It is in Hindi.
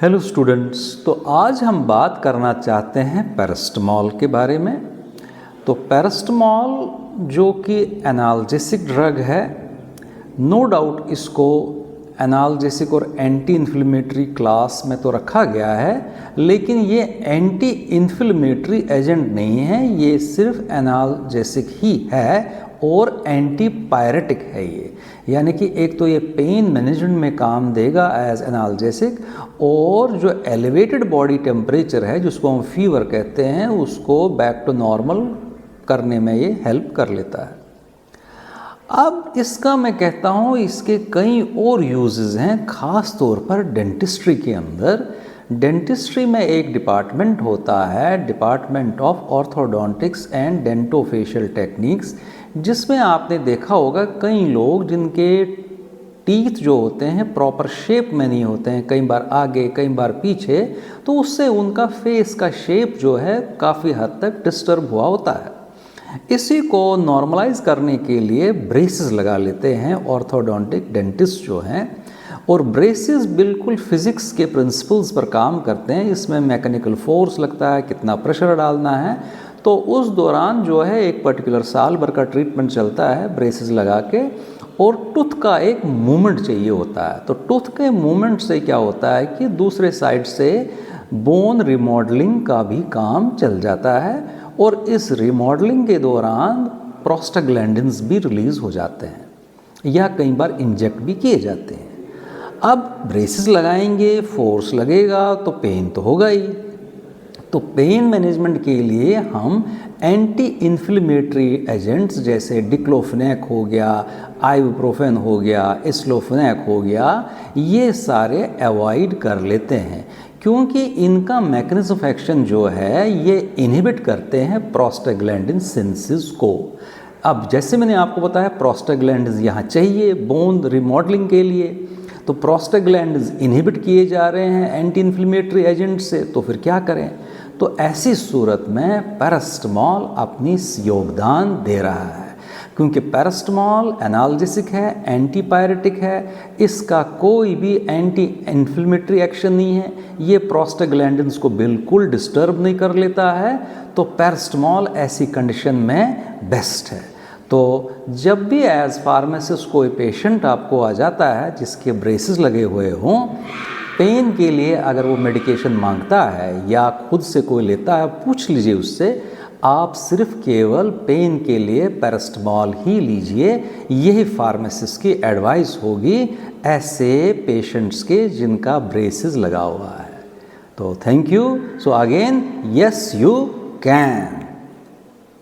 हेलो स्टूडेंट्स, तो आज हम बात करना चाहते हैं पैरास्टामॉल के बारे में। तो पैरास्टामॉल जो कि एनाल्जेसिक ड्रग है, नो डाउट इसको एनाल्जेसिक और एंटी इन्फ्लेमेटरी क्लास में तो रखा गया है, लेकिन ये एंटी इन्फ्लेमेटरी एजेंट नहीं है, ये सिर्फ एनाल्जेसिक ही है और एंटी पायरेटिक है ये। यानी कि एक तो ये पेन मैनेजमेंट में काम देगा एज एनाल्जेसिक, और जो एलिवेटेड बॉडी टेम्परेचर है जिसको हम फीवर कहते हैं उसको बैक टू नॉर्मल करने में ये हेल्प कर लेता है। अब इसका मैं कहता हूँ इसके कई और यूजेस हैं, ख़ास तौर पर डेंटिस्ट्री के अंदर। डेंटिस्ट्री में एक डिपार्टमेंट होता है, department of orthodontics and dentofacial techniques, जिसमें आपने देखा होगा कई लोग जिनके टीथ जो होते हैं प्रॉपर शेप में नहीं होते हैं, कई बार आगे कई बार पीछे, तो उससे उनका फेस का शेप जो है काफ़ी हद तक डिस्टर्ब हुआ होता है। इसी को नॉर्मलाइज करने के लिए ब्रेसेस लगा लेते हैं ऑर्थोडोंटिक डेंटिस्ट जो हैं, और ब्रेसेस बिल्कुल फिज़िक्स के प्रिंसिपल्स पर काम करते हैं। इसमें मैकेनिकल फोर्स लगता है, कितना प्रेशर डालना है, तो उस दौरान जो है एक पर्टिकुलर साल भर का ट्रीटमेंट चलता है ब्रेसेस लगा के, और टूथ का एक मूवमेंट चाहिए होता है। तो टूथ के मूवमेंट से क्या होता है कि दूसरे साइड से बोन रिमॉडलिंग का भी काम चल जाता है, और इस रिमॉडलिंग के दौरान प्रोस्टाग्लैंडिन्स भी रिलीज़ हो जाते हैं या कई बार इंजेक्ट भी किए जाते हैं। अब ब्रेसेस लगाएंगे, फोर्स लगेगा तो पेन तो होगा ही। तो पेन मैनेजमेंट के लिए हम एंटी इन्फ्लेमेटरी एजेंट्स जैसे डिक्लोफेनेक हो गया, आइबुप्रोफेन हो गया, एस्लोफेनेक हो गया, ये सारे अवॉइड कर लेते हैं, क्योंकि इनका मैकेनिज्म ऑफ एक्शन जो है ये इनहिबिट करते हैं प्रोस्टाग्लैंडिन सिंथेसिस को। अब जैसे मैंने आपको बताया प्रोस्टाग्लैंडिन्स यहाँ चाहिए बोन रिमॉडलिंग के लिए, तो प्रोस्टाग्लैंडिन्स इनहिबिट किए जा रहे हैं एंटी इन्फ्लेमेटरी एजेंट से, तो फिर क्या करें। तो ऐसी सूरत में पैरास्टामॉल अपनी योगदान दे रहा है, क्योंकि पैरास्टामॉल एनाल्जेसिक है, एंटी पायरेटिक है, इसका कोई भी एंटी इन्फ्लेमेटरी एक्शन नहीं है, ये प्रोस्टाग्लैंडिन्स को बिल्कुल डिस्टर्ब नहीं कर लेता है। तो पैरास्टामॉल ऐसी कंडीशन में बेस्ट है। तो जब भी एज फार्मासिस्ट कोई पेशेंट आपको आ जाता है जिसके ब्रेसेस लगे हुए हों, पेन के लिए अगर वो मेडिकेशन मांगता है या खुद से कोई लेता है, पूछ लीजिए उससे, आप सिर्फ केवल पेन के लिए पैरास्टामॉल ही लीजिए, यही फार्मासिस्ट की एडवाइस होगी ऐसे पेशेंट्स के जिनका ब्रेसेस लगा हुआ है। तो thank you. So again, yes you can.